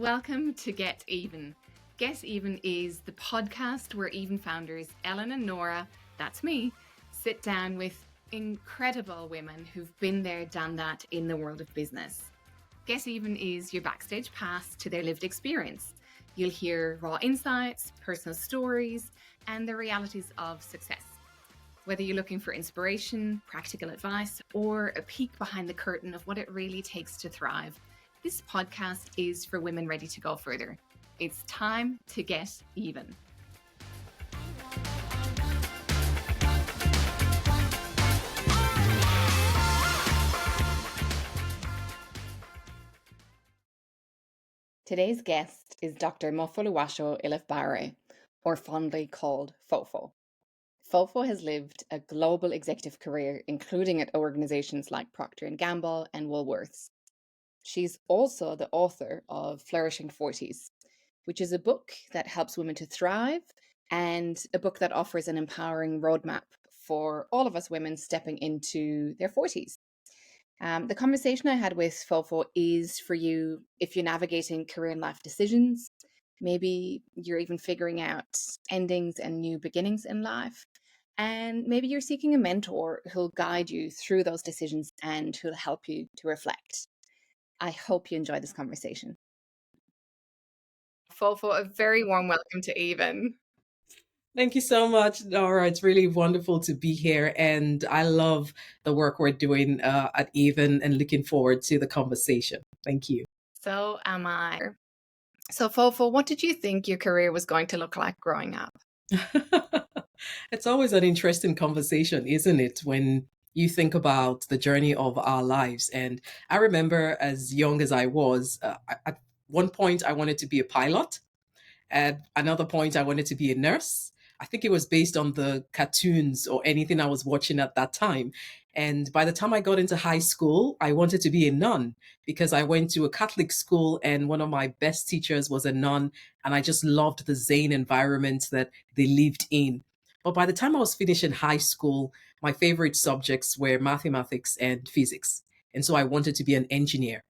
Welcome to Get Even. Get Even is the podcast where Even founders Ellen and Nora, that's me, sit down with incredible women who've been there, done that in the world of business. Get Even is your backstage pass to their lived experience. You'll hear raw insights, personal stories, and the realities of success. Whether you're looking for inspiration, practical advice, or a peek behind the curtain of what it really takes to thrive, this podcast is for women ready to go further. It's time to get even. Today's guest is Dr Mofoluwaso Ilevbare, or fondly called Fofo. Fofo has lived a global executive career, including at organizations like Procter Gamble and Woolworths. She's also the author of Flourishing Forties, which is a book that helps women to thrive and a book that offers an empowering roadmap for all of us women stepping into their 40s. The conversation I had with Fofo is for you if you're navigating career and life decisions. Maybe you're even figuring out endings and new beginnings in life. And maybe you're seeking a mentor who'll guide you through those decisions and who'll help you to reflect. I hope you enjoy this conversation. Fofo, a very warm welcome to Even. Thank you so much, Nora. It's really wonderful to be here. And I love the work we're doing at Even and looking forward to the conversation. Thank you. So am I. So, Fofo, what did you think your career was going to look like growing up? It's always an interesting conversation, isn't it? When you think about the journey of our lives. And I remember as young as I was, at one point, I wanted to be a pilot. At another point, I wanted to be a nurse. I think it was based on the cartoons or anything I was watching at that time. And by the time I got into high school, I wanted to be a nun because I went to a Catholic school and one of my best teachers was a nun. And I just loved the Zen environment that they lived in. But by the time I was finishing high school, my favorite subjects were mathematics and physics. And so I wanted to be an engineer.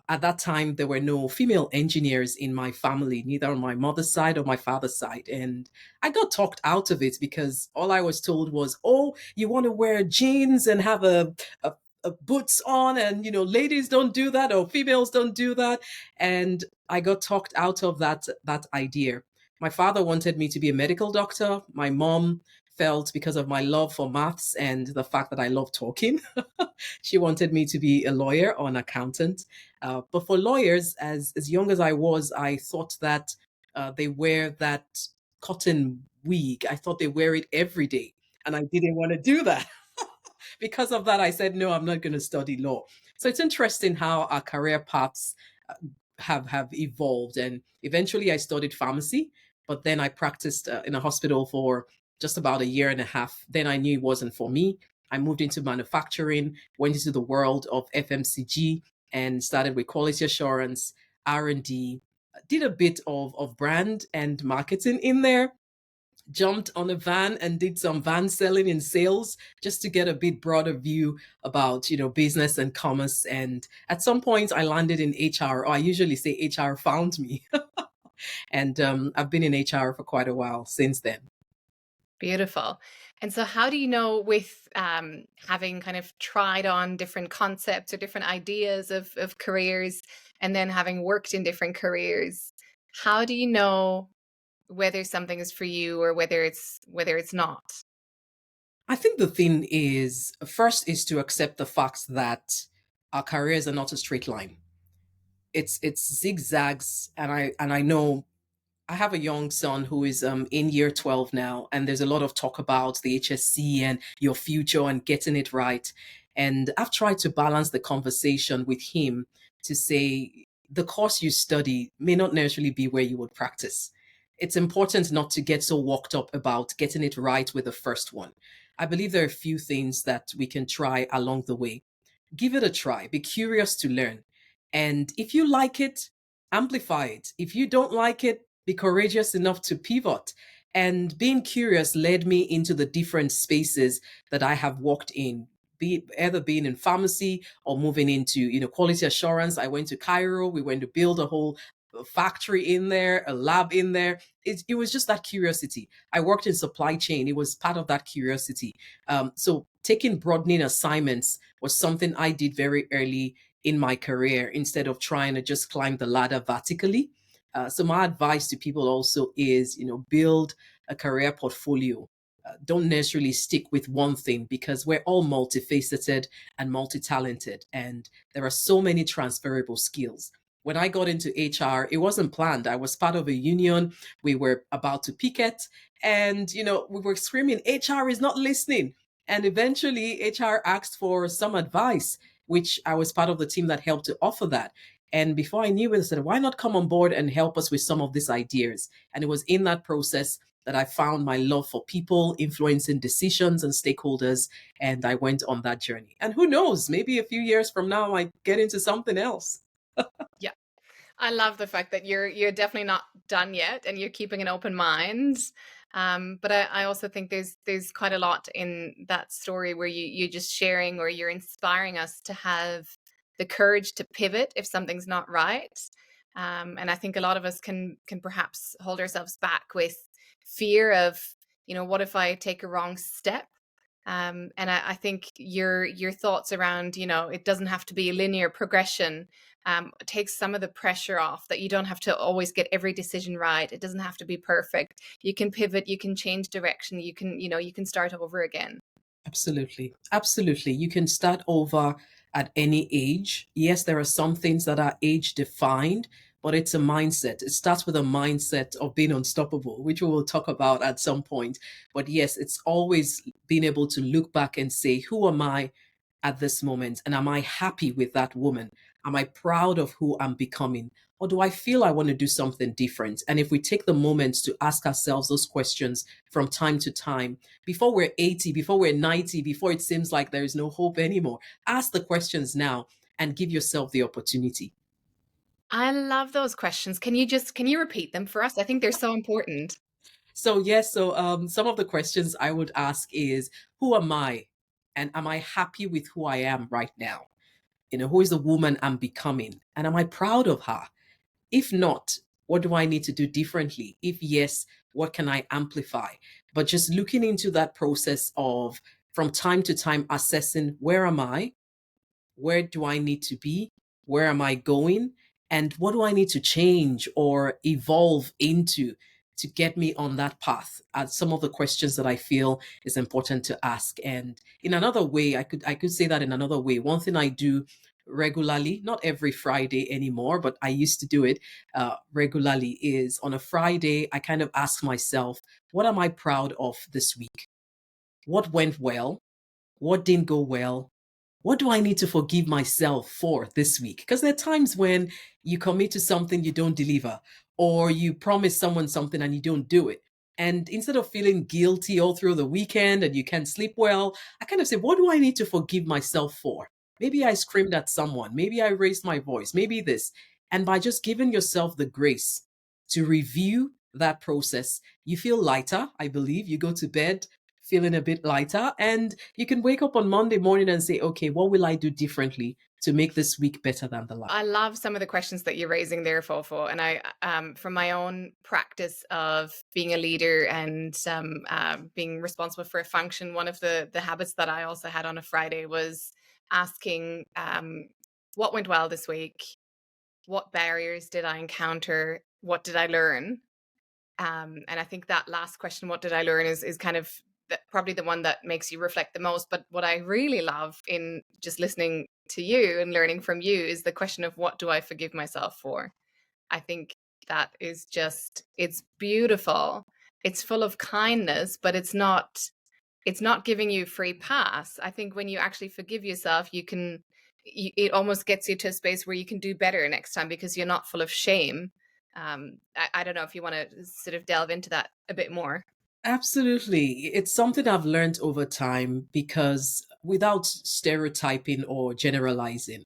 At that time, there were no female engineers in my family, neither on my mother's side or my father's side. And I got talked out of it because all I was told was, oh, you want to wear jeans and have a boots on, and ladies don't do that or females don't do that. And I got talked out of that idea. My father wanted me to be a medical doctor. My mom felt, because of my love for maths and the fact that I love talking, she wanted me to be a lawyer or an accountant. But for lawyers, as young as I was, I thought that they wear that cotton wig. I thought they wear it every day, and I didn't want to do that. Because of that, I said, no, I'm not going to study law. So it's interesting how our career paths have evolved. And eventually I studied pharmacy, but then I practiced in a hospital for just about a year and a half. Then I knew it wasn't for me. I moved into manufacturing, went into the world of FMCG and started with quality assurance, R&D, did a bit of brand and marketing in there, jumped on a van and did some van selling in sales just to get a bit broader view about business and commerce. And at some point I landed in HR, or I usually say HR found me. And I've been in HR for quite a while since then. Beautiful. And so how do you know, with having kind of tried on different concepts or different ideas of careers and then having worked in different careers, how do you know whether something is for you or whether it's not? I think the thing is, first is to accept the fact that our careers are not a straight line. It's zigzags, and I know I have a young son who is in year 12 now, and there's a lot of talk about the HSC and your future and getting it right. And I've tried to balance the conversation with him to say the course you study may not necessarily be where you would practice. It's important not to get so worked up about getting it right with the first one. I believe there are a few things that we can try along the way. Give it a try, be curious to learn. And if you like it, amplify it. If you don't like it, be courageous enough to pivot. And being curious led me into the different spaces that I have walked in, either being in pharmacy or moving into quality assurance. I went to Cairo. We went to build a whole a factory in there, a lab in there. It was just that curiosity. I worked in supply chain. It was part of that curiosity. So taking broadening assignments was something I did very early in my career instead of trying to just climb the ladder vertically. So my advice to people also is, build a career portfolio. Don't necessarily stick with one thing because we're all multifaceted and multi-talented, and there are so many transferable skills. When I got into HR, it wasn't planned. I was part of a union. We were about to picket, and we were screaming, HR is not listening. And eventually, HR asked for some advice, which I was part of the team that helped to offer that. And before I knew it, I said, why not come on board and help us with some of these ideas? And it was in that process that I found my love for people, influencing decisions and stakeholders. And I went on that journey. And who knows, maybe a few years from now, I might get into something else. Yeah. I love the fact that you're definitely not done yet and you're keeping an open mind. But I also think there's quite a lot in that story where you're just sharing or you're inspiring us to have the courage to pivot if something's not right. And I think a lot of us can perhaps hold ourselves back with fear of, what if I take a wrong step? And I think your thoughts around, it doesn't have to be a linear progression, takes some of the pressure off that you don't have to always get every decision right. It doesn't have to be perfect. You can pivot, you can change direction, you can start over again. Absolutely. Absolutely. You can start over at any age. Yes, there are some things that are age defined, but it's a mindset. It starts with a mindset of being unstoppable, which we will talk about at some point. But yes, it's always being able to look back and say, who am I at this moment? And am I happy with that woman? Am I proud of who I'm becoming? Or do I feel I want to do something different? And if we take the moment to ask ourselves those questions from time to time, before we're 80, before we're 90, before it seems like there is no hope anymore, ask the questions now and give yourself the opportunity. I love those questions. Can you repeat them for us? I think they're so important. So, yes, some of the questions I would ask is, who am I? And am I happy with who I am right now? Who is the woman I'm becoming? And am I proud of her? If not, what do I need to do differently? If yes, what can I amplify? But just looking into that process of from time to time assessing, where am I? Where do I need to be? Where am I going? And what do I need to change or evolve into to get me on that path? Some of the questions that I feel is important to ask. And in another way, I could say that in another way. One thing I do regularly, not every Friday anymore, but I used to do it regularly, is on a Friday, I kind of ask myself, what am I proud of this week? What went well? What didn't go well? What do I need to forgive myself for this week? Because there are times when you commit to something you don't deliver, or you promise someone something and you don't do it. And instead of feeling guilty all through the weekend and you can't sleep well, I kind of say, what do I need to forgive myself for? Maybe I screamed at someone. Maybe I raised my voice. Maybe this. And by just giving yourself the grace to review that process, you feel lighter, I believe. You go to bed feeling a bit lighter, and you can wake up on Monday morning and say, okay, what will I do differently to make this week better than the last? I love some of the questions that you're raising there, Fofo. And I, from my own practice of being a leader and being responsible for a function, one of the habits that I also had on a Friday was asking, what went well this week? What barriers did I encounter? What did I learn? And I think that last question, what did I learn, is kind of probably the one that makes you reflect the most. But what I really love in just listening to you and learning from you is the question of what do I forgive myself for? I think that is just, it's beautiful. It's full of kindness, but it's not giving you free pass. I think when you actually forgive yourself, it almost gets you to a space where you can do better next time because you're not full of shame. I don't know if you want to sort of delve into that a bit more. Absolutely. It's something I've learned over time because without stereotyping or generalizing,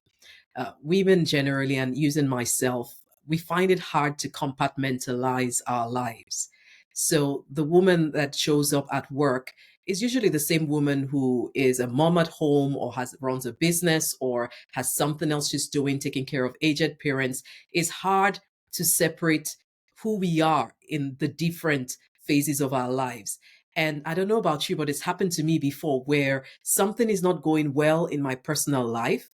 women generally, and using myself, we find it hard to compartmentalize our lives. So the woman that shows up at work is usually the same woman who is a mom at home or has runs a business or has something else she's doing, taking care of aged parents. It's hard to separate who we are in the different phases of our lives. And I don't know about you, but it's happened to me before where something is not going well in my personal life.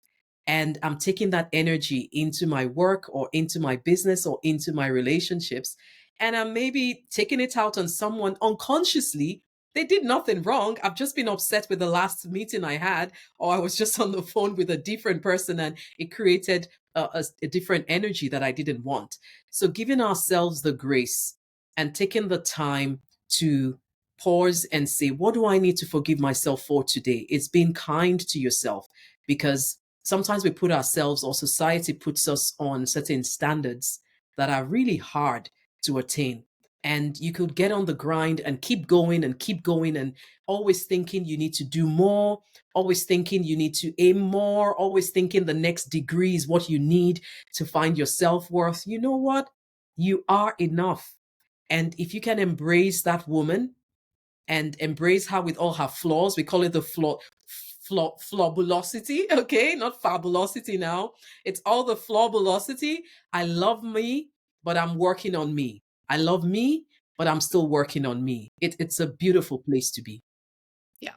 And I'm taking that energy into my work or into my business or into my relationships. And I'm maybe taking it out on someone unconsciously. They did nothing wrong. I've just been upset with the last meeting I had, or I was just on the phone with a different person and it created a different energy that I didn't want. So giving ourselves the grace and taking the time to pause and say, what do I need to forgive myself for today? It's being kind to yourself, because sometimes we put ourselves, or society puts us on certain standards that are really hard to attain. And you could get on the grind and keep going, and always thinking you need to do more, always thinking you need to aim more, always thinking the next degree is what you need to find your self worth. You know what? You are enough. And if you can embrace that woman and embrace her with all her flaws. We call it the flawbulosity, okay? Not fabulosity now. It's all the flawbulosity. I love me, but I'm working on me. I love me, but I'm still working on me. It's a beautiful place to be. Yeah,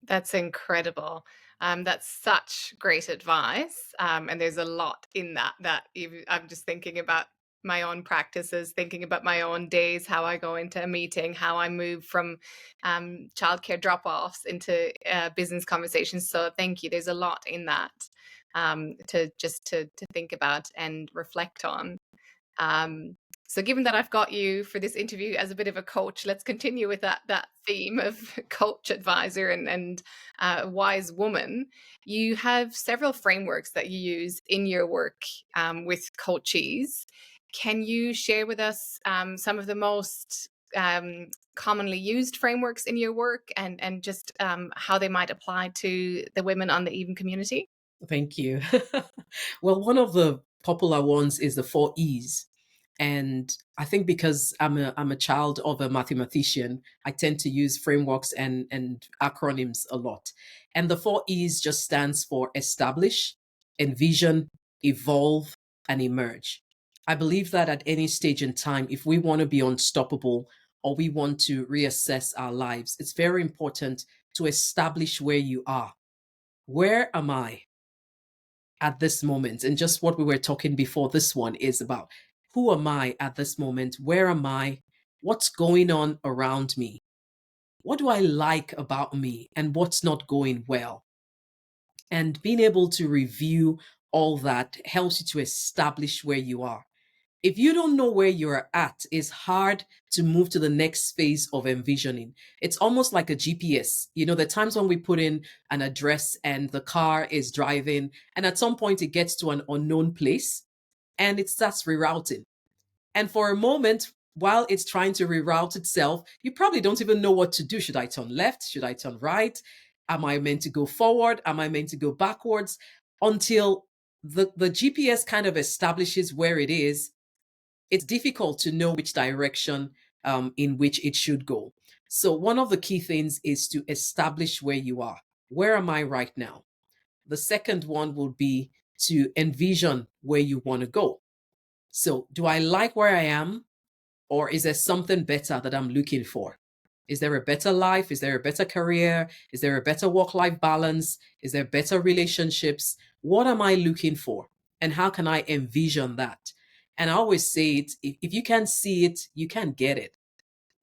that's incredible. That's such great advice. And there's a lot in that I'm just thinking about my own practices, thinking about my own days, how I go into a meeting, how I move from childcare drop-offs into business conversations. So thank you. There's a lot in that to think about and reflect on. Um, so given that I've got you for this interview as a bit of a coach, let's continue with that theme of coach, advisor, and wise woman. You have several frameworks that you use in your work with coachees. Can you share with us some of the most commonly used frameworks in your work, and just how they might apply to the women on the Even community? Thank you. Well, one of the popular ones is the 4 E's. And I think because I'm a child of a mathematician, I tend to use frameworks and acronyms a lot. And the 4 E's just stands for establish, envision, evolve, and emerge. I believe that at any stage in time, if we want to be unstoppable or we want to reassess our lives, it's very important to establish where you are. Where am I at this moment? And just what we were talking before this one is about, who am I at this moment? Where am I? What's going on around me? What do I like about me and what's not going well? And being able to review all that helps you to establish where you are. If you don't know where you're at, it's hard to move to the next phase of envisioning. It's almost like a GPS. You know, the times when we put in an address and the car is driving, and at some point it gets to an unknown place and it starts rerouting. And for a moment, while it's trying to reroute itself, you probably don't even know what to do. Should I turn left? Should I turn right? Am I meant to go forward? Am I meant to go backwards? Until the GPS kind of establishes where it is, it's difficult to know which direction in which it should go. So, one of the key things is to establish where you are. Where am I right now? The second one will be to envision where you want to go. So, do I like where I am? Or is there something better that I'm looking for? Is there a better life? Is there a better career? Is there a better work life balance? Is there better relationships? What am I looking for? And how can I envision that? And I always say it, if you can't see it, you can't get it.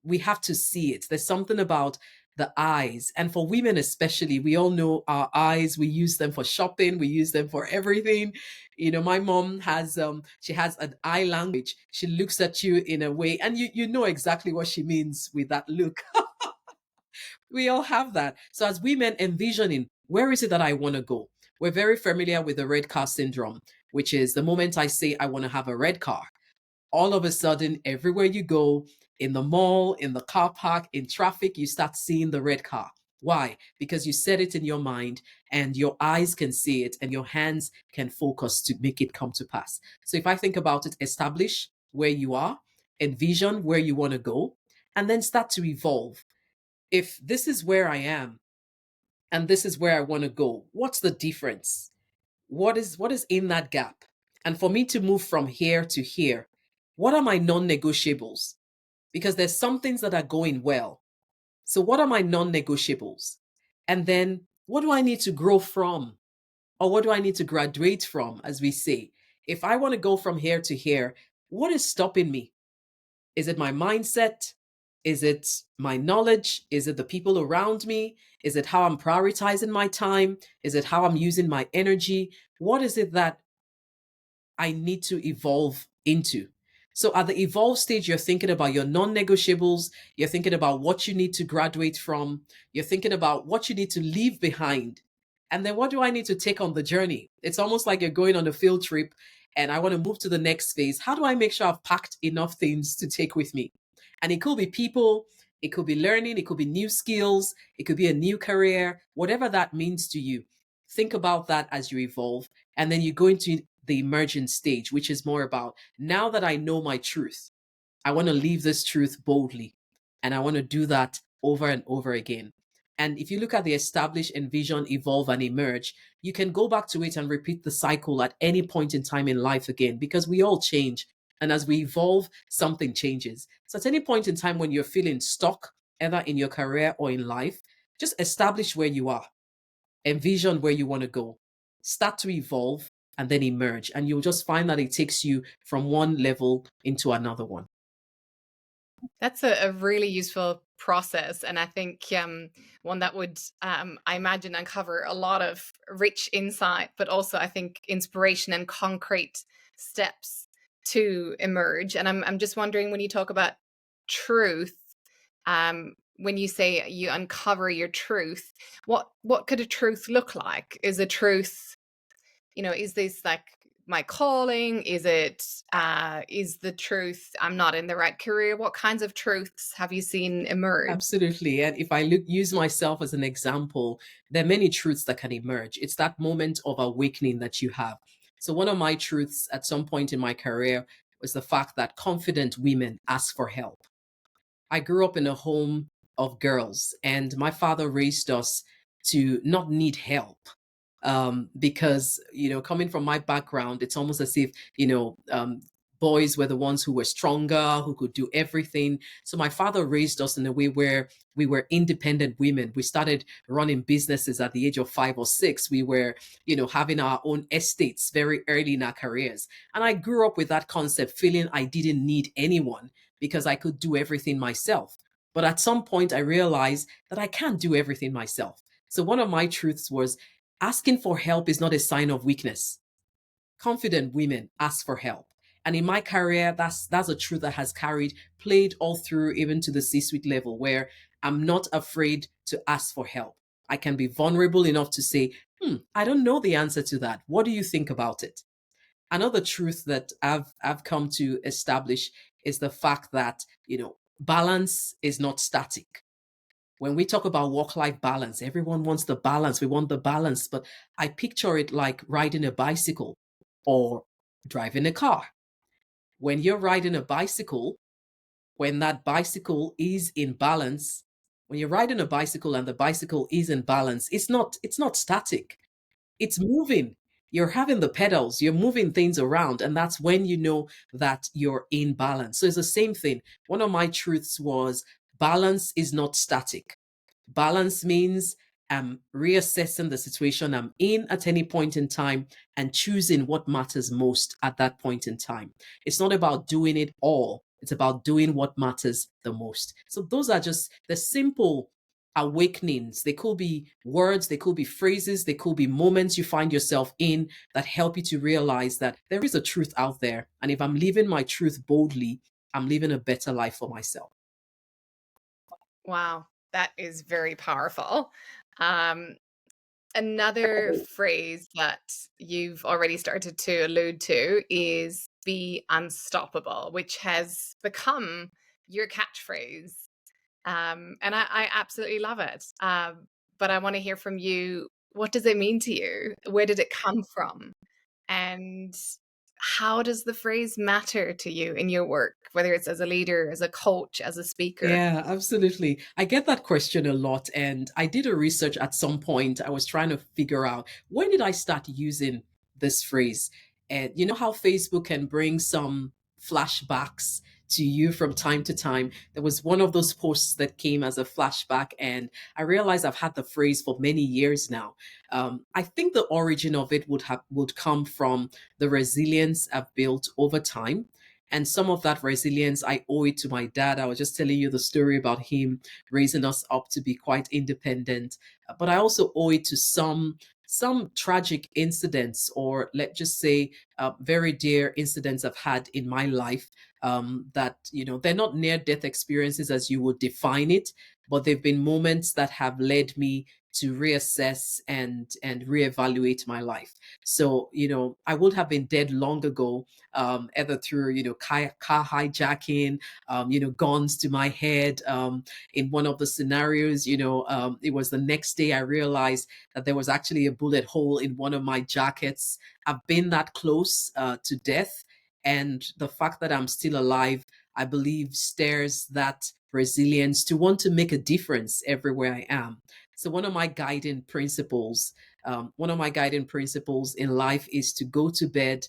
We have to see it. There's something about the eyes. And for women, especially, we all know our eyes. We use them for shopping. We use them for everything. You know, my mom has, she has an eye language. She looks at you in a way, and you know exactly what she means with that look. We all have that. So as women envisioning, where is it that I want to go? We're very familiar with the red car syndrome, which is the moment I say I want to have a red car, all of a sudden, everywhere you go, in the mall, in the car park, in traffic, you start seeing the red car. Why? Because you set it in your mind and your eyes can see it and your hands can focus to make it come to pass. So if I think about it, establish where you are, envision where you want to go, and then start to evolve. If this is where I am and this is where I want to go, what's the difference? What is in that gap? And for me to move from here to here, What are my non negotiables? Because there's some things that are going well. So, what are my non negotiables? And then, what do I need to grow from? Or what do I need to graduate from, as we say? If I want to go from here to here, what is stopping me? Is it my mindset? Is it my knowledge? Is it the people around me? Is it how I'm prioritizing my time? Is it how I'm using my energy? What is it that I need to evolve into? So at the evolve stage, you're thinking about your non negotiables. You're thinking about what you need to graduate from. You're thinking about what you need to leave behind. And then what do I need to take on the journey? It's almost like you're going on a field trip and I want to move to the next phase. How do I make sure I've packed enough things to take with me? And it could be people, it could be learning, it could be new skills, it could be a new career, whatever that means to you. Think about that as you evolve. And then you go into the emergent stage, which is more about now that I know my truth, I want to leave this truth boldly. And I want to do that over and over again. And if you look at the establish, envision, evolve, and emerge, you can go back to it and repeat the cycle at any point in time in life again, because we all change. And as we evolve, something changes. So at any point in time when you're feeling stuck, either in your career or in life, just establish where you are, envision where you want to go, start to evolve, and then emerge. And you'll just find that it takes you from one level into another one. That's a really useful process. And I think one that would, I imagine, uncover a lot of rich insight, but also I think inspiration and concrete steps to emerge. And I'm just wondering, when you talk about truth, when you say you uncover your truth, what could a truth look like? Is a truth, is this like my calling? Is it is the truth I'm not in the right career? What kinds of truths have you seen emerge? Absolutely. And if I use myself as an example, there are many truths that can emerge. It's that moment of awakening that you have. So, one of my truths at some point in my career was the fact that confident women ask for help. I grew up in a home of girls, and my father raised us to not need help. Because, coming from my background, it's almost as if, boys were the ones who were stronger, who could do everything. So my father raised us in a way where we were independent women. We started running businesses at the age of 5 or 6. We were, having our own estates very early in our careers. And I grew up with that concept, feeling I didn't need anyone because I could do everything myself. But at some point, I realized that I can't do everything myself. So one of my truths was asking for help is not a sign of weakness. Confident women ask for help. And in my career, that's a truth that has played all through, even to the C-suite level, where I'm not afraid to ask for help. I can be vulnerable enough to say, I don't know the answer to that. What do you think about it? Another truth that I've come to establish is the fact that, balance is not static. When we talk about work-life balance, everyone wants the balance. We want the balance, but I picture it like riding a bicycle or driving a car. When you're riding a bicycle, when that bicycle is in balance, when you're riding a bicycle and the bicycle is in balance, it's not static. It's moving. You're having the pedals, you're moving things around, and that's when you know that you're in balance. So it's the same thing. One of my truths was balance is not static. Balance means I'm reassessing the situation I'm in at any point in time and choosing what matters most at that point in time. It's not about doing it all, it's about doing what matters the most. So, those are just the simple awakenings. They could be words, they could be phrases, they could be moments you find yourself in that help you to realize that there is a truth out there. And if I'm living my truth boldly, I'm living a better life for myself. Wow, that is very powerful. Um, Another phrase that you've already started to allude to is be unstoppable, which has become your catchphrase. And I absolutely love it. But I want to hear from you. What does it mean to you? Where did it come from? And how does the phrase matter to you in your work, whether it's as a leader, as a coach, as a speaker? Yeah, absolutely. I get that question a lot. And I did a research at some point. I was trying to figure out when did I start using this phrase? And you know how Facebook can bring some flashbacks to you from time to time. There was one of those posts that came as a flashback, and I realized I've had the phrase for many years now. I think the origin of it would come from the resilience I've built over time. And some of that resilience, I owe it to my dad. I was just telling you the story about him raising us up to be quite independent. But I also owe it to some tragic incidents, or let's just say very dear incidents I've had in my life, that, they're not near death experiences as you would define it, but they've been moments that have led me to reassess and reevaluate my life. So, I would have been dead long ago, either through, car hijacking, guns to my head. In one of the scenarios, it was the next day I realized that there was actually a bullet hole in one of my jackets. I've been that close to death. And the fact that I'm still alive, I believe, stirs that resilience to want to make a difference everywhere I am. So one of my guiding principles in life is to go to bed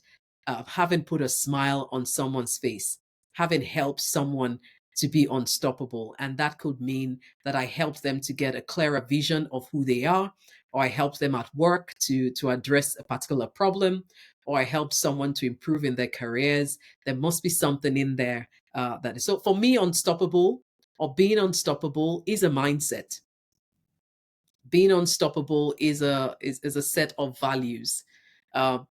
having put a smile on someone's face, having helped someone to be unstoppable. And that could mean that I helped them to get a clearer vision of who they are, or I helped them at work to address a particular problem, or I helped someone to improve in their careers. There must be something in there that is. So for me, unstoppable or being unstoppable is a mindset. Being unstoppable is a set of values.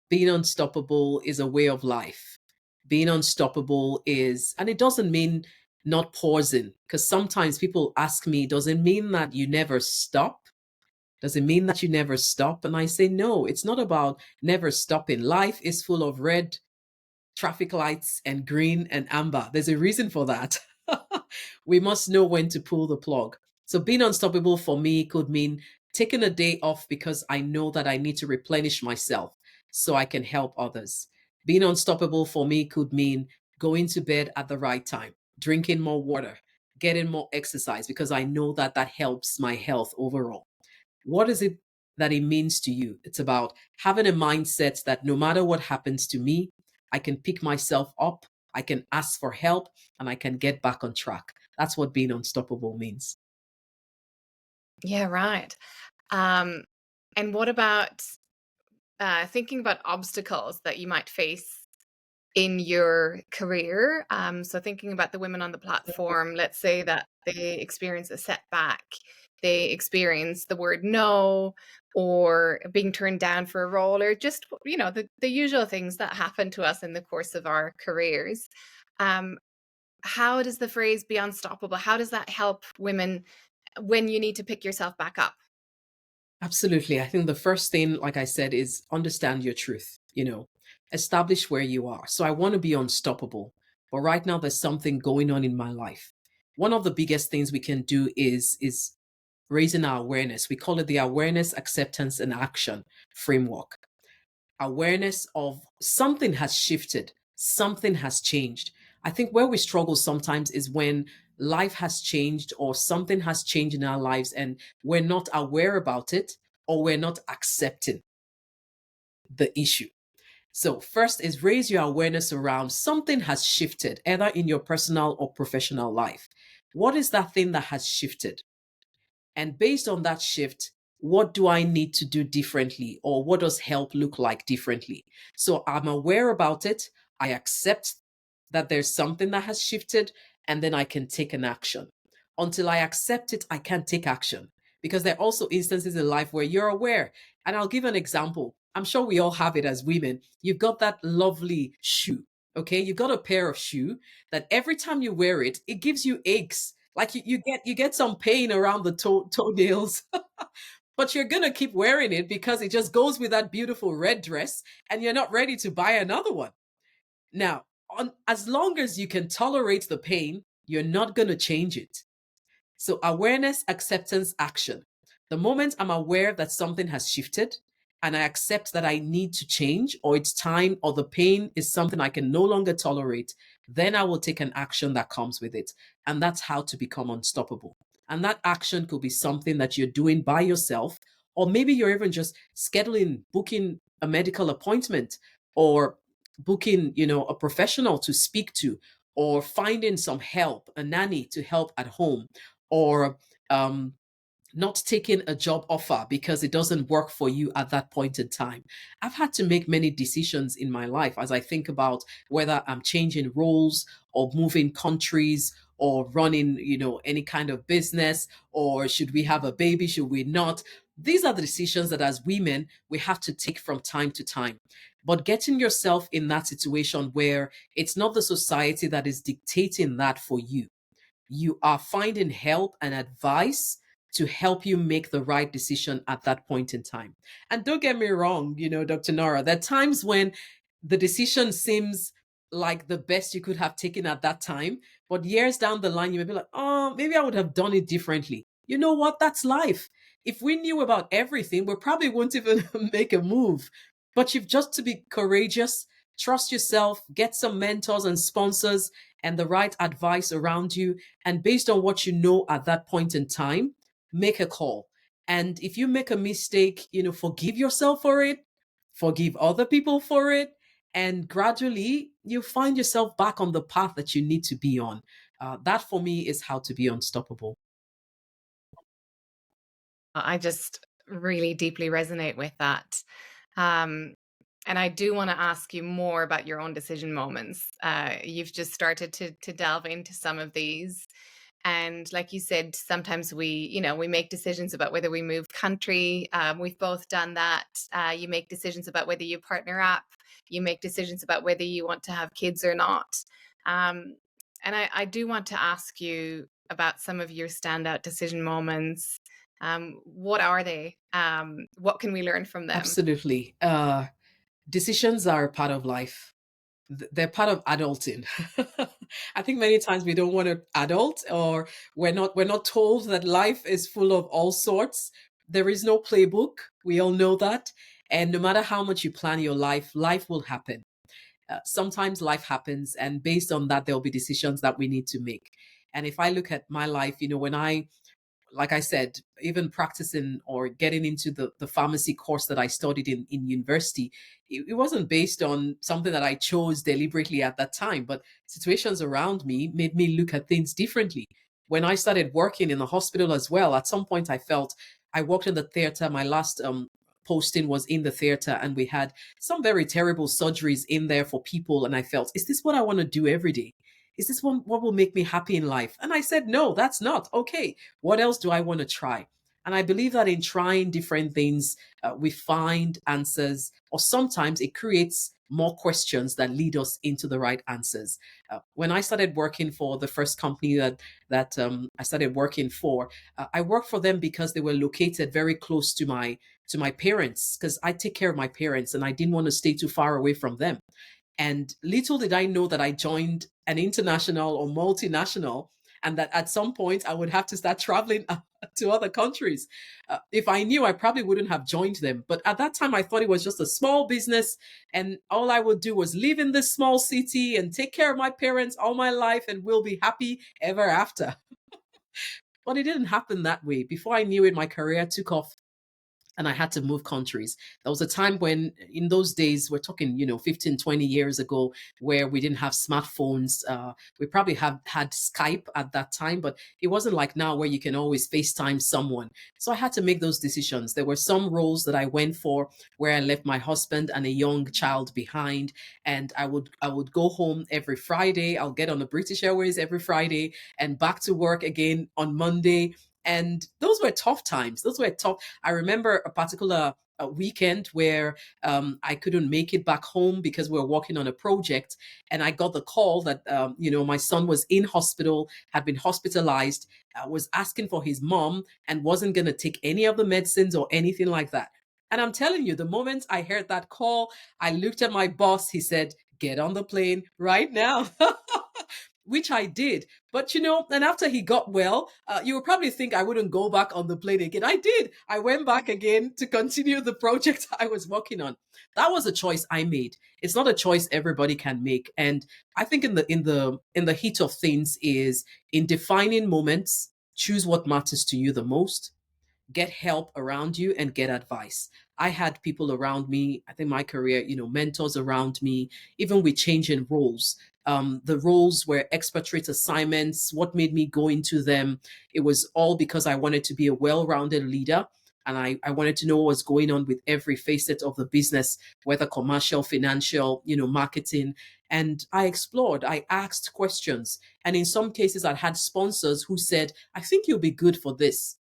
Being unstoppable is a way of life. Being unstoppable is, and it doesn't mean not pausing, because sometimes people ask me, does it mean that you never stop? Does it mean that you never stop? And I say, no, it's not about never stopping. Life is full of red traffic lights and green and amber. There's a reason for that. We must know when to pull the plug. So being unstoppable for me could mean taking a day off because I know that I need to replenish myself so I can help others. Being unstoppable for me could mean going to bed at the right time, drinking more water, getting more exercise because I know that that helps my health overall. What is it that it means to you? It's about having a mindset that no matter what happens to me, I can pick myself up, I can ask for help, and I can get back on track. That's what being unstoppable means. Yeah, right. Um, and what about thinking about obstacles that you might face in your career? So thinking about the women on the platform, let's say that they experience a setback, they experience the word no, or being turned down for a role, or just, the usual things that happen to us in the course of our careers. Um, how does the phrase be unstoppable? How does that help women when you need to pick yourself back up? Absolutely. I think the first thing, like I said, is understand your truth, establish where you are. So I want to be unstoppable, but right now there's something going on in my life. One of the biggest things we can do is raising our awareness. We call it the awareness, acceptance, and action framework. Awareness of something has shifted, something has changed. I think where we struggle sometimes is when life has changed or something has changed in our lives and we're not aware about it, or we're not accepting the issue. So, first is raise your awareness around something has shifted, either in your personal or professional life. What is that thing that has shifted? And based on that shift, what do I need to do differently? Or what does help look like differently? So I'm aware about it. I accept that there's something that has shifted, and then I can take an action. Until I accept it, I can't take action because there are also instances in life where you're aware. And I'll give an example. I'm sure we all have it as women. You've got that lovely shoe. Okay, you got a pair of shoe that every time you wear it, it gives you aches. Like you get some pain around the toenails, but you're gonna keep wearing it because it just goes with that beautiful red dress, and you're not ready to buy another one. Now, as long as you can tolerate the pain, you're not gonna change it. So, awareness, acceptance, action. The moment I'm aware that something has shifted and I accept that I need to change, or it's time, or the pain is something I can no longer tolerate, then I will take an action that comes with it. And that's how to become unstoppable. And that action could be something that you're doing by yourself, or maybe you're even just scheduling, booking a medical appointment, or booking, a professional to speak to, or finding some help, a nanny to help at home, or um, not taking a job offer because it doesn't work for you at that point in time. I've had to make many decisions in my life as I think about whether I'm changing roles or moving countries or running, any kind of business, or should we have a baby, should we not? These are the decisions that as women we have to take from time to time. But getting yourself in that situation where it's not the society that is dictating that for you, you are finding help and advice to help you make the right decision at that point in time. And don't get me wrong, Dr. Nora, there are times when the decision seems like the best you could have taken at that time, but years down the line, you may be like, oh, maybe I would have done it differently. You know what? That's life. If we knew about everything, we probably wouldn't even make a move. But you've just to be courageous, trust yourself, get some mentors and sponsors and the right advice around you. And based on what you know at that point in time, make a call. And if you make a mistake, forgive yourself for it, forgive other people for it. And gradually, you find yourself back on the path that you need to be on. That for me is how to be unstoppable. I just really deeply resonate with that. Um, and I do want to ask you more about your own decision moments. You've just started to delve into some of these. And like you said, sometimes we make decisions about whether we move country. We've both done that. You make decisions about whether you partner up. You make decisions about whether you want to have kids or not. Um, and I do want to ask you about some of your standout decision moments. What are they? What can we learn from them? Absolutely. Decisions are a part of life. They're part of adulting. I think many times we don't want to adult, or we're not told that life is full of all sorts. There is no playbook. We all know that. And no matter how much you plan your life, life will happen. Sometimes life happens, and based on that, there'll be decisions that we need to make. And if I look at my life, when I like I said, even practicing or getting into the pharmacy course that I studied in university, it wasn't based on something that I chose deliberately at that time, but situations around me made me look at things differently. When I started working in the hospital as well, at some point I felt I worked in the theater. My last posting was in the theater, and we had some very terrible surgeries in there for people. And I felt, is this what I want to do every day? Is this what will make me happy in life? And I said, no, that's not. Okay, what else do I want to try? And I believe that in trying different things, we find answers, or sometimes it creates more questions that lead us into the right answers. When I started working for the first company that I started working for, I worked for them because they were located very close to my parents, because I take care of my parents and I didn't want to stay too far away from them. And little did I know that I joined an international or multinational, and that at some point I would have to start traveling to other countries. If I knew, I probably wouldn't have joined them. But at that time, I thought it was just a small business, and all I would do was live in this small city and take care of my parents all my life, and we'll be happy ever after. But it didn't happen that way. Before I knew it, my career took off and I had to move countries. There was a time when, in those days, we're talking, 15, 20 years ago, where we didn't have smartphones. We probably have had Skype at that time, but it wasn't like now where you can always FaceTime someone. So I had to make those decisions. There were some roles that I went for where I left my husband and a young child behind, and I would go home every Friday. I'll get on the British Airways every Friday and back to work again on Monday. And those were tough times. Those were tough. I remember a particular weekend where I couldn't make it back home because we were working on a project, and I got the call that my son was in hospital, had been hospitalized, was asking for his mom, and wasn't going to take any of the medicines or anything like that. And I'm telling you, the moment I heard that call, I looked at my boss. He said, "Get on the plane right now." Which I did. But and after he got well, you would probably think I wouldn't go back on the plane again. I did. I went back again to continue the project I was working on. That was a choice I made. It's not a choice everybody can make. And I think in the heat of things is in defining moments, choose what matters to you the most. get help around you and get advice. I had people around me, I think my career, mentors around me, even with changing roles. The roles were expatriate assignments. What made me go into them? It was all because I wanted to be a well rounded leader. And I wanted to know what was going on with every facet of the business, whether commercial, financial, marketing. And I explored, I asked questions. And in some cases, I had sponsors who said, I think you'll be good for this.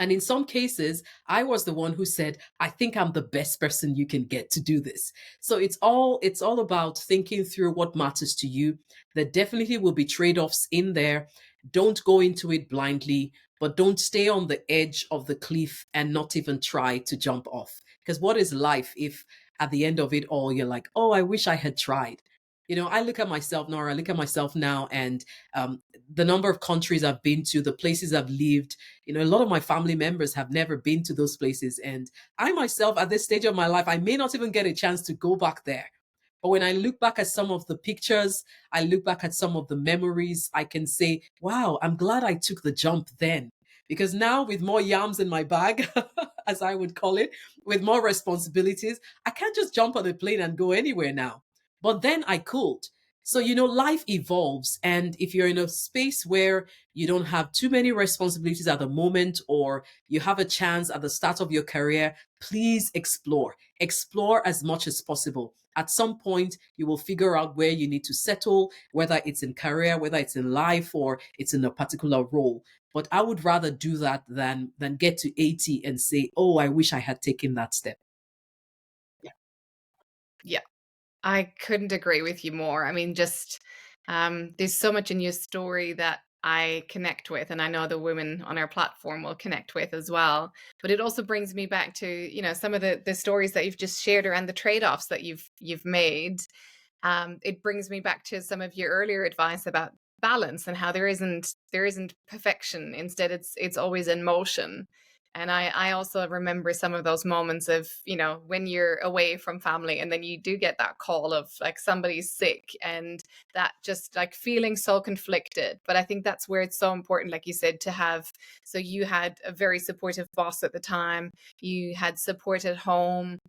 And in some cases, I was the one who said, I think I'm the best person you can get to do this. So it's all about thinking through what matters to you. There definitely will be trade-offs in there. Don't go into it blindly, but don't stay on the edge of the cliff and not even try to jump off. Because what is life if at the end of it all you're like, oh, I wish I had tried. I look at myself, Nora, I look at myself now, and the number of countries I've been to, the places I've lived, a lot of my family members have never been to those places. And I myself, at this stage of my life, I may not even get a chance to go back there. But when I look back at some of the pictures, I look back at some of the memories, I can say, wow, I'm glad I took the jump then. Because now, with more yams in my bag, as I would call it, with more responsibilities, I can't just jump on a plane and go anywhere now. But then I could. So, life evolves. And if you're in a space where you don't have too many responsibilities at the moment, or you have a chance at the start of your career, please explore. Explore as much as possible. At some point, you will figure out where you need to settle, whether it's in career, whether it's in life, or it's in a particular role. But I would rather do that than get to 80 and say, oh, I wish I had taken that step. Yeah, I couldn't agree with you more. I mean, just there's so much in your story that I connect with, and I know the women on our platform will connect with as well. But it also brings me back to, some of the stories that you've just shared around the trade-offs that you've made. It brings me back to some of your earlier advice about balance and how there isn't perfection. Instead, it's always in motion. And I also remember some of those moments of, when you're away from family and then you do get that call of like somebody's sick, and that just like feeling so conflicted. But I think that's where it's so important, like you said, to have. So you had a very supportive boss at the time, you had support at home.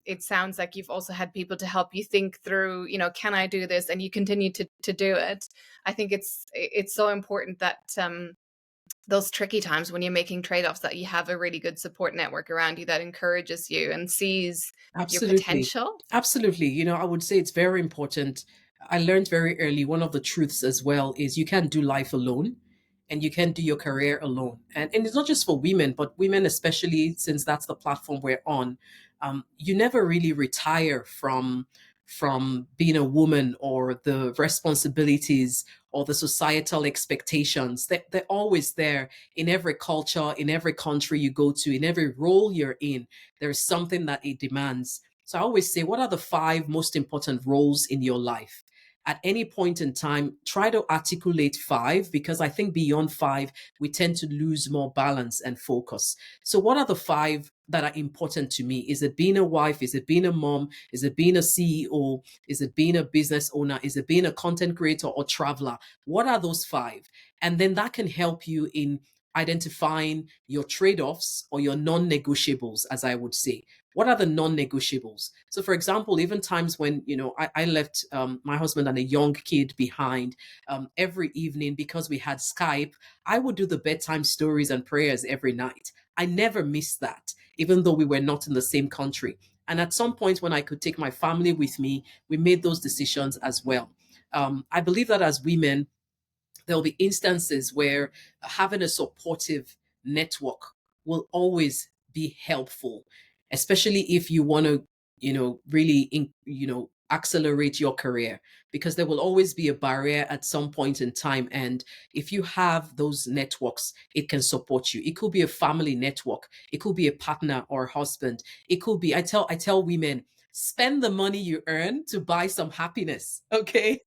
It sounds like you've also had people to help you think through, can I do this? And you continue to do it. I think it's so important that those tricky times when you're making trade-offs, that you have a really good support network around you that encourages you and sees your Absolutely. potential. Absolutely. I would say it's very important. I learned very early one of the truths as well is you can't do life alone and you can't do your career alone. And it's not just for women, but women, especially since that's the platform we're on. You never really retire from being a woman or the responsibilities or the societal expectations. They're always there in every culture, in every country you go to, in every role you're in. There's something that it demands. So I always say, what are the 5 most important roles in your life? At any point in time, try to articulate 5, because I think beyond 5, we tend to lose more balance and focus. So, what are the 5 that are important to me? Is it being a wife? Is it being a mom? Is it being a CEO? Is it being a business owner? Is it being a content creator or traveler? What are those 5? And then that can help you in identifying your trade offs or your non negotiables, as I would say. What are the non negotiables? So, for example, even times when, I left my husband and a young kid behind every evening because we had Skype, I would do the bedtime stories and prayers every night. I never missed that, even though we were not in the same country. And at some point, when I could take my family with me, we made those decisions as well. I believe that as women, there'll be instances where having a supportive network will always be helpful, especially if you want to, really, accelerate your career, because there will always be a barrier at some point in time. And if you have those networks, it can support you. It could be a family network. It could be a partner or husband. It could be, I tell women, spend the money you earn to buy some happiness. Okay.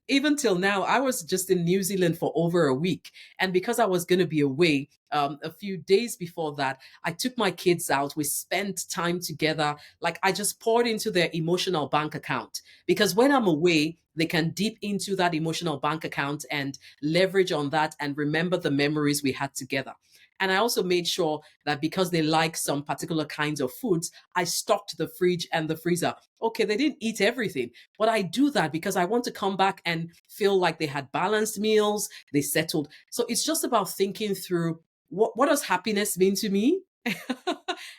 Even till now, I was just in New Zealand for over a week. And because I was going to be away a few days before that, I took my kids out. We spent time together. Like I just poured into their emotional bank account. Because when I'm away, they can dip into that emotional bank account and leverage on that and remember the memories we had together. And I also made sure that because they like some particular kinds of foods, I stocked the fridge and the freezer. Okay, they didn't eat everything, but I do that because I want to come back and feel like they had balanced meals, they settled. So it's just about thinking through what does happiness mean to me?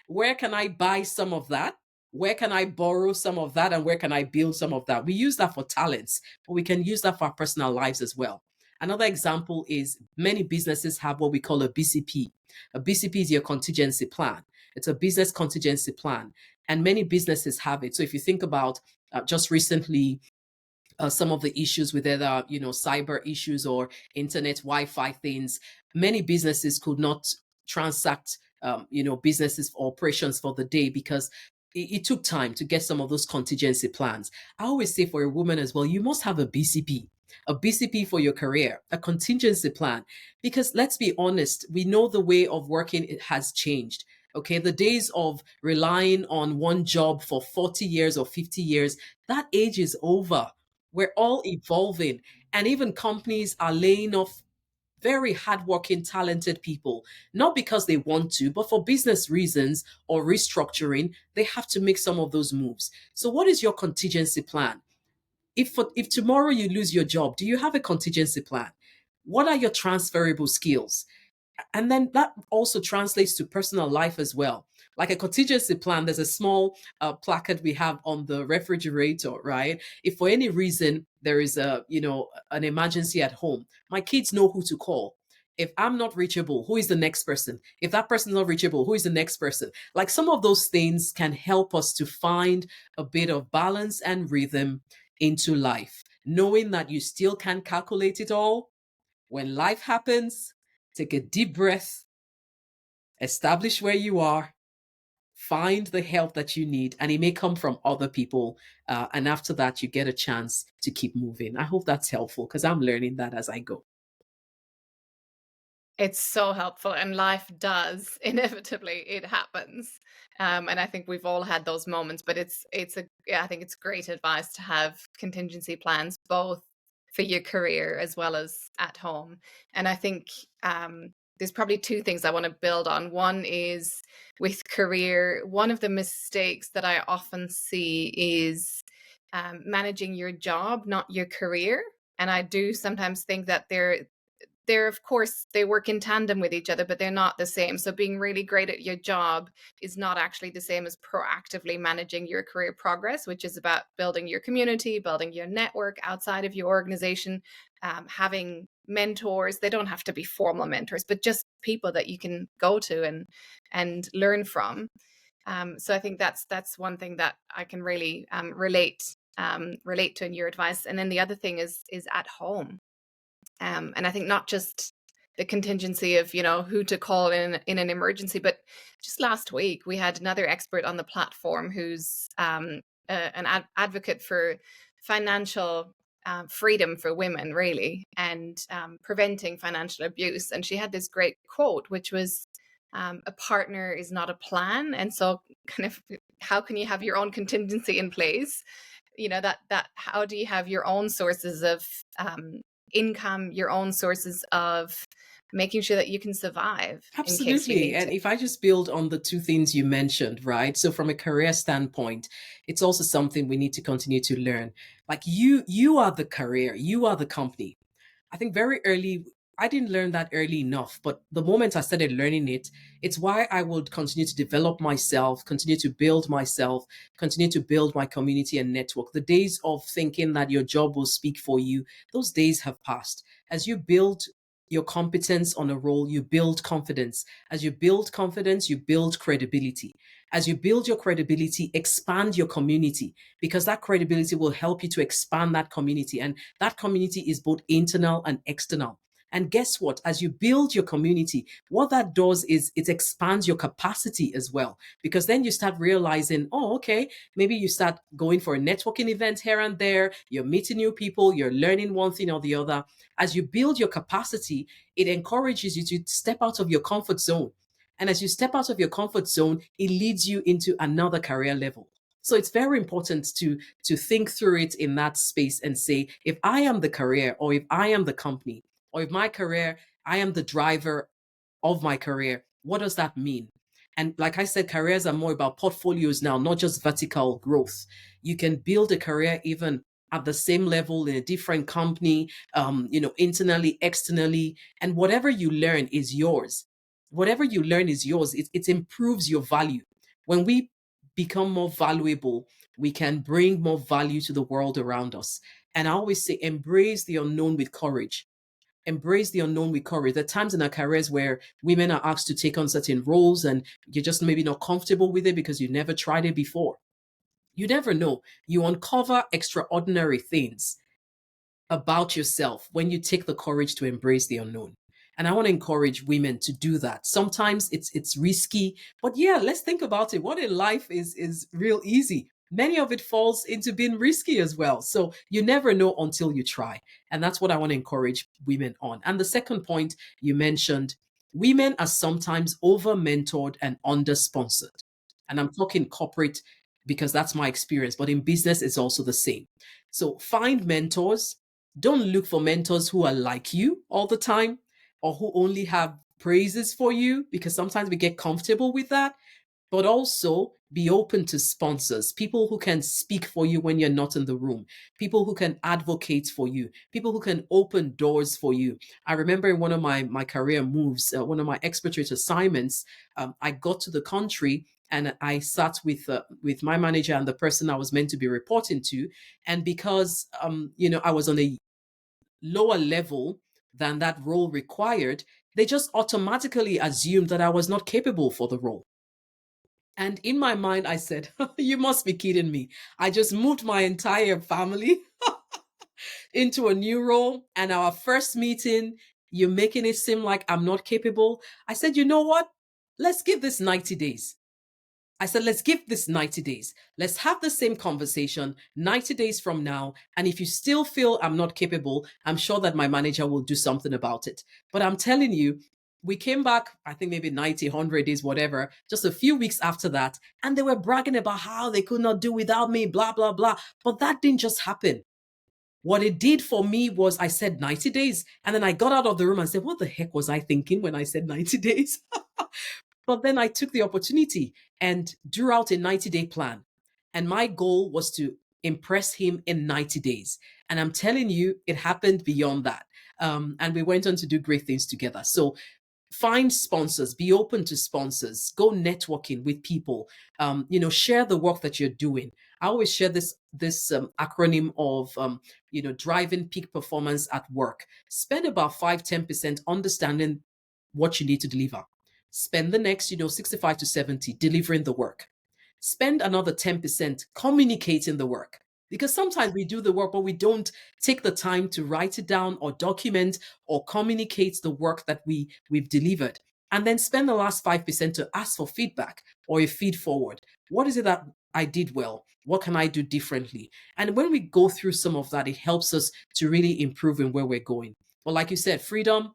Where can I buy some of that? Where can I borrow some of that? And where can I build some of that? We use that for talents, but we can use that for our personal lives as well. Another example is many businesses have what we call a BCP. A BCP is your contingency plan. It's a business contingency plan, and many businesses have it. So if you think about just recently, some of the issues with either cyber issues or internet Wi-Fi things, many businesses could not transact businesses operations for the day because it took time to get some of those contingency plans. I always say for a woman as well, you must have a BCP for your career, a contingency plan, because let's be honest, we know the way of working it has changed. Okay, the days of relying on one job for 40 years or 50 years, that age is over. We're all evolving, and even companies are laying off very hardworking, talented people, not because they want to, but for business reasons or restructuring, they have to make some of those moves. So, what is your contingency plan? If tomorrow you lose your job, do you have a contingency plan? What are your transferable skills? And then that also translates to personal life as well. Like a contingency plan, there's a small placard we have on the refrigerator, right? If for any reason there is an emergency at home, my kids know who to call. If I'm not reachable, who is the next person? If that person is not reachable, who is the next person? Like some of those things can help us to find a bit of balance and rhythm into life, knowing that you still can calculate it all. When life happens, take a deep breath, establish where you are, find the help that you need, and it may come from other people. And after that, you get a chance to keep moving. I hope that's helpful because I'm learning that as I go. It's so helpful, and life does inevitably it happens, and I think we've all had those moments. But I think it's great advice to have contingency plans both for your career as well as at home. And I think there's probably two things I want to build on. One is with career. One of the mistakes that I often see is managing your job, not your career. And I do sometimes think that they're of course they work in tandem with each other, but they're not the same. So being really great at your job is not actually the same as proactively managing your career progress, which is about building your community, building your network outside of your organization, having mentors. They don't have to be formal mentors, but just people that you can go to and learn from. So I think that's one thing that I can really relate to in your advice. And then the other thing is at home. And I think not just the contingency of who to call in an emergency, but just last week we had another expert on the platform who's an advocate for financial freedom for women, really, and preventing financial abuse. And she had this great quote, which was, "A partner is not a plan." And so, kind of, how can you have your own contingency in place? That how do you have your own sources of income, your own sources of making sure that you can survive in case you Absolutely. need And to. if I just build on the two things you mentioned, right? So from a career standpoint, it's also something we need to continue to learn. Like you are the career, you are the company. I think very early, I didn't learn that early enough, but the moment I started learning it, it's why I would continue to develop myself, continue to build myself, continue to build my community and network. The days of thinking that your job will speak for you, those days have passed. As you build your competence on a role, you build confidence. As you build confidence, you build credibility. As you build your credibility, expand your community because that credibility will help you to expand that community. And that community is both internal and external. And guess what? As you build your community, what that does is it expands your capacity as well. Because then you start realizing, oh, okay, maybe you start going for a networking event here and there, you're meeting new people, you're learning one thing or the other. As you build your capacity, it encourages you to step out of your comfort zone. And as you step out of your comfort zone, it leads you into another career level. So it's very important to think through it in that space and say, if I am the career or if I am the company, or if my career, I am the driver, of my career. What does that mean? And like I said, careers are more about portfolios now, not just vertical growth. You can build a career even at the same level in a different company, internally, externally, and whatever you learn is yours. Whatever you learn is yours. It improves your value. When we become more valuable, we can bring more value to the world around us. And I always say, embrace the unknown with courage. Embrace the unknown with courage. There are times in our careers where women are asked to take on certain roles and you're just maybe not comfortable with it because you never tried it before. You never know. You uncover extraordinary things about yourself when you take the courage to embrace the unknown. And I want to encourage women to do that. Sometimes it's risky, but yeah, let's think about it. What in life is real easy? Many of it falls into being risky as well. So you never know until you try. And that's what I want to encourage women on. And the second point you mentioned, women are sometimes over mentored and under sponsored. And I'm talking corporate because that's my experience, but in business, it's also the same. So find mentors. Don't look for mentors who are like you all the time or who only have praises for you, because sometimes we get comfortable with that. But also be open to sponsors, people who can speak for you when you're not in the room, people who can advocate for you, people who can open doors for you. I remember in one of my career moves, one of my expatriate assignments, I got to the country and I sat with my manager and the person I was meant to be reporting to. And because I was on a lower level than that role required, they just automatically assumed that I was not capable for the role. And in my mind, I said, you must be kidding me. I just moved my entire family into a new role. And our first meeting, you're making it seem like I'm not capable. I said, you know what? Let's give this 90 days. I said, let's give this 90 days. Let's have the same conversation 90 days from now. And if you still feel I'm not capable, I'm sure that my manager will do something about it. But I'm telling you, we came back, I think maybe 90, 100 days, whatever, just a few weeks after that. And they were bragging about how they could not do without me, blah, blah, blah. But that didn't just happen. What it did for me was I said 90 days. And then I got out of the room and said, what the heck was I thinking when I said 90 days? But then I took the opportunity and drew out a 90-day plan. And my goal was to impress him in 90 days. And I'm telling you, it happened beyond that. And we went on to do great things together. So find sponsors, be open to sponsors, go networking with people, share the work that you're doing. I always share this acronym of driving peak performance at work. Spend about 5-10% understanding what you need to deliver. Spend the next 65 to 70 delivering the work. Spend another 10% communicating the work, because sometimes we do the work but we don't take the time to write it down or document or communicate the work that we've delivered. And then spend the last 5% to ask for feedback or a feed forward. What is it that I did well? What can I do differently? And when we go through some of that, it helps us to really improve in where we're going. But like you said, freedom,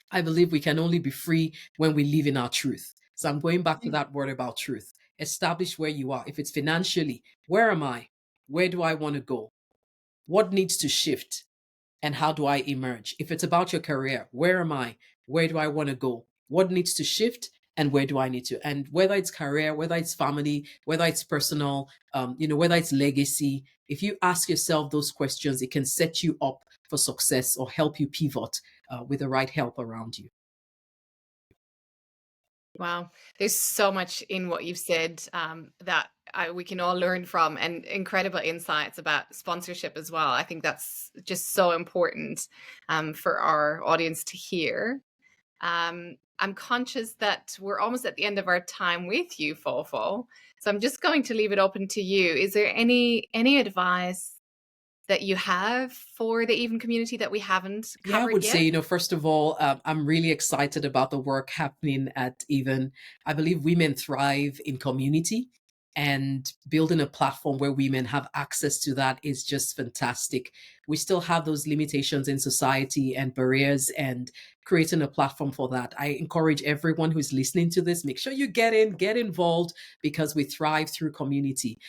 I believe we can only be free when we live in our truth. So I'm going back to that word about truth. Establish where you are. If it's financially, where am I? Where do I want to go? What needs to shift? And how do I emerge? If it's about your career, where am I? Where do I want to go? What needs to shift? And where do I need to? And whether it's career, whether it's family, whether it's personal, whether it's legacy, if you ask yourself those questions, it can set you up for success or help you pivot with the right help around you. Wow, there's so much in what you've said that we can all learn from, and incredible insights about sponsorship as well. I think that's just so important for our audience to hear. I'm conscious that we're almost at the end of our time with you, Fofo. So I'm just going to leave it open to you. Is there any advice that you have for the Even community that we haven't Yeah, I covered would yet? say, first of all, I'm really excited about the work happening at Even. I believe women thrive in community, and building a platform where women have access to that is just fantastic. We still have those limitations in society and barriers, and creating a platform for that. I encourage everyone who's listening to this, make sure you get involved, because we thrive through community.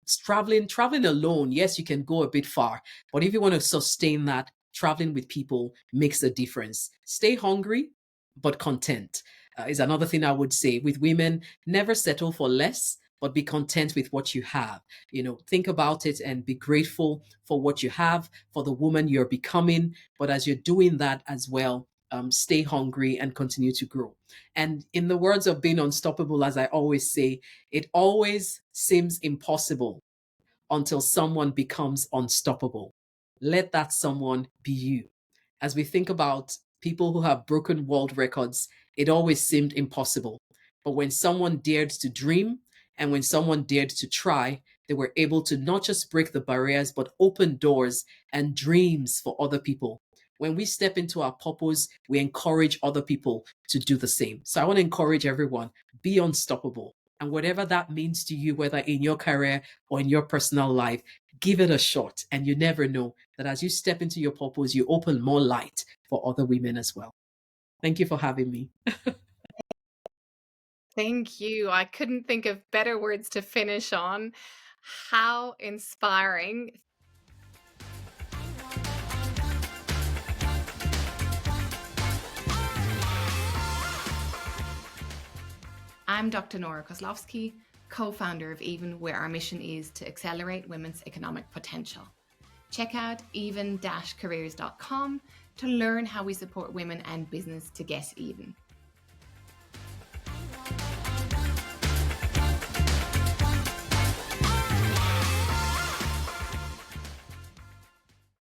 It's traveling alone. Yes, you can go a bit far, but if you want to sustain that, traveling with people makes a difference. Stay hungry, but content is another thing I would say. With women, never settle for less, but be content with what you have. Think about it and be grateful for what you have, for the woman you're becoming. But as you're doing that as well, stay hungry and continue to grow. And in the words of being unstoppable, as I always say, it always seems impossible until someone becomes unstoppable. Let that someone be you. As we think about people who have broken world records, it always seemed impossible. But when someone dared to dream and when someone dared to try, they were able to not just break the barriers, but open doors and dreams for other people. When we step into our purpose, we encourage other people to do the same. So I want to encourage everyone, be unstoppable. And whatever that means to you, whether in your career or in your personal life, give it a shot. And you never know that as you step into your purpose, you open more light for other women as well. Thank you for having me. Thank you. I couldn't think of better words to finish on. How inspiring. I'm Dr. Nora Kozlowski, co-founder of Even, where our mission is to accelerate women's economic potential. Check out even-careers.com to learn how we support women and business to get even.